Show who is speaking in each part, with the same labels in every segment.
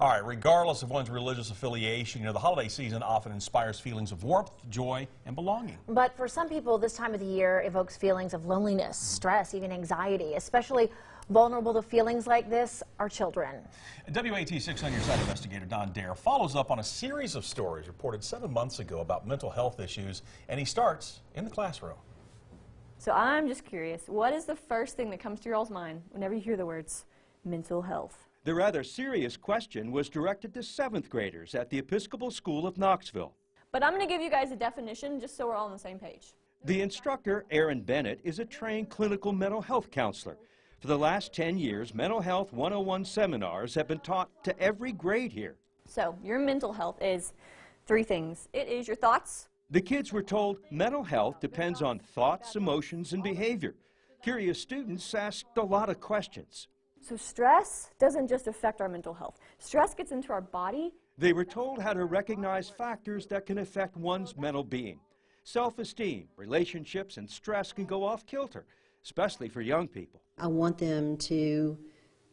Speaker 1: All right, regardless of one's religious affiliation, the holiday season often inspires feelings of warmth, joy, and belonging.
Speaker 2: But for some people, this time of the year evokes feelings of loneliness, stress, even anxiety. Especially vulnerable to feelings like this are children.
Speaker 1: WATE 6 on Your Side investigator Don Dare follows up on a series of stories reported 7 months ago about mental health issues, and he starts in the classroom.
Speaker 3: So I'm just curious, what is the first thing that comes to your all's mind whenever you hear the words mental health?
Speaker 4: The rather serious question was directed to 7th graders at the Episcopal School of Knoxville.
Speaker 3: But I'm going to give you guys a definition just so we're all on the same page.
Speaker 4: The instructor, Aaron Bennett, is a trained clinical mental health counselor. For the last 10 years, Mental Health 101 seminars have been taught to every grade here.
Speaker 3: So your mental health is 3 things. It is your thoughts.
Speaker 4: The kids were told mental health depends on thoughts, emotions, and behavior. Curious students asked a lot of questions.
Speaker 3: So stress doesn't just affect our mental health. Stress gets into our body.
Speaker 4: They were told how to recognize factors that can affect one's mental being. Self-esteem, relationships, and stress can go off kilter, especially for young people.
Speaker 5: I want them to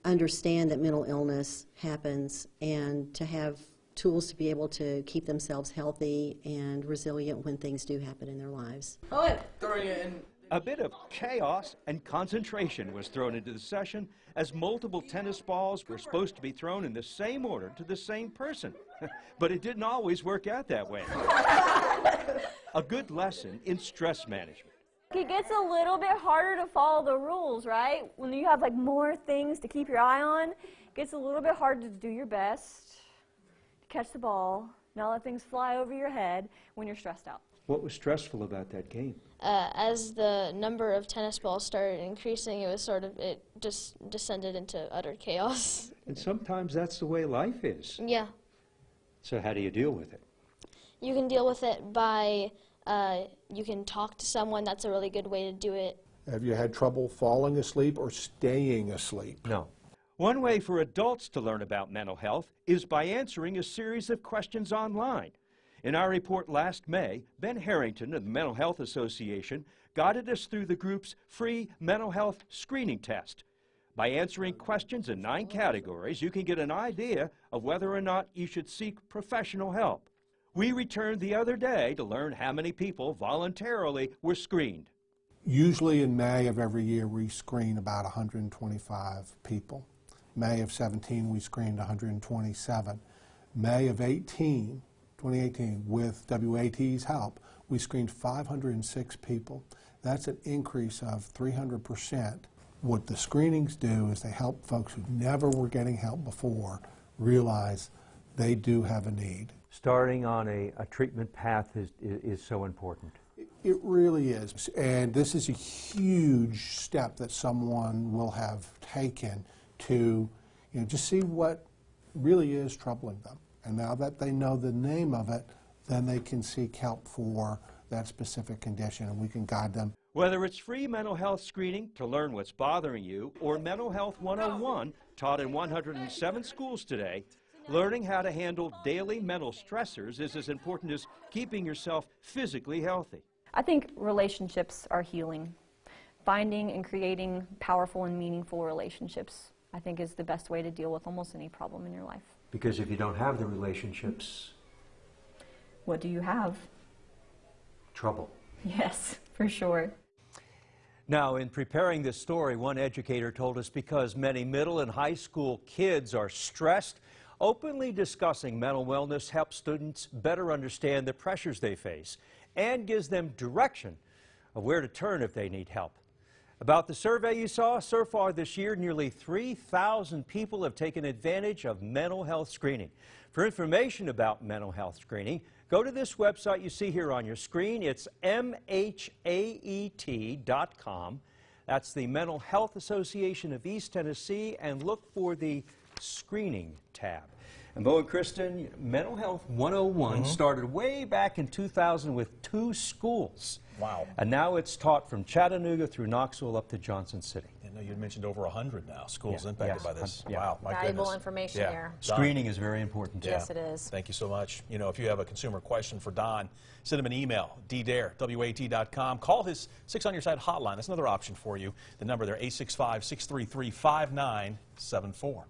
Speaker 5: understand that mental illness happens and to have tools to be able to keep themselves healthy and resilient when things do happen in their lives.
Speaker 4: A bit of chaos and concentration was thrown into the session as multiple tennis balls were supposed to be thrown in the same order to the same person. But it didn't always work out that way. A good lesson in stress management.
Speaker 3: It gets a little bit harder to follow the rules, right? When you have more things to keep your eye on, it gets a little bit harder to do your best, to catch the ball, not let things fly over your head when you're stressed out.
Speaker 4: What was stressful about that game?
Speaker 6: As the number of tennis balls started increasing, it just descended into utter chaos.
Speaker 4: And sometimes that's the way life is.
Speaker 6: Yeah.
Speaker 4: So how do you deal with it?
Speaker 6: You can deal with it by, you can talk to someone. That's a really good way to do it.
Speaker 7: Have you had trouble falling asleep or staying asleep?
Speaker 4: No. One way for adults to learn about mental health is by answering a series of questions online. In our report last May, Ben Harrington of the Mental Health Association guided us through the group's free mental health screening test. By answering questions in 9 categories, you can get an idea of whether or not you should seek professional help. We returned the other day to learn how many people voluntarily were screened.
Speaker 7: Usually in May of every year, we screen about 125 people. May of 17, we screened 127. May of 2018, with WATE's help, we screened 506 people. That's an increase of 300%. What the screenings do is they help folks who never were getting help before realize they do have a need.
Speaker 8: Starting on a treatment path is so important.
Speaker 7: It really is. And this is a huge step that someone will have taken to just see what really is troubling them. And now that they know the name of it, then they can seek help for that specific condition, and we can guide them.
Speaker 4: Whether it's free mental health screening to learn what's bothering you, or Mental Health 101 taught in 107 schools today, learning how to handle daily mental stressors is as important as keeping yourself physically healthy.
Speaker 3: I think relationships are healing. Finding and creating powerful and meaningful relationships, I think, is the best way to deal with almost any problem in your life.
Speaker 8: Because if you don't have the relationships...
Speaker 3: What do you have?
Speaker 8: Trouble.
Speaker 3: Yes, for sure.
Speaker 8: Now, in preparing this story, one educator told us because many middle and high school kids are stressed, openly discussing mental wellness helps students better understand the pressures they face and gives them direction of where to turn if they need help. About the survey you saw, so far this year, nearly 3,000 people have taken advantage of mental health screening. For information about mental health screening, go to this website you see here on your screen. It's MHAET.com. That's the Mental Health Association of East Tennessee, and look for the screening tab. And Bo and Kristen, Mental Health 101 started way back in 2000 with 2 schools.
Speaker 1: Wow.
Speaker 8: And now it's taught from Chattanooga through Knoxville up to Johnson City.
Speaker 1: I know you mentioned over 100 now schools impacted by this.
Speaker 8: Yeah.
Speaker 1: Wow, my
Speaker 2: Valuable
Speaker 1: goodness.
Speaker 2: information there.
Speaker 8: Screening is very important.
Speaker 2: Yes, it is.
Speaker 1: Thank you so much. If you have a consumer question for Don, send him an email, ddare@wat.com. Call his 6 on Your Side hotline. That's another option for you. The number there, 865-633-5974.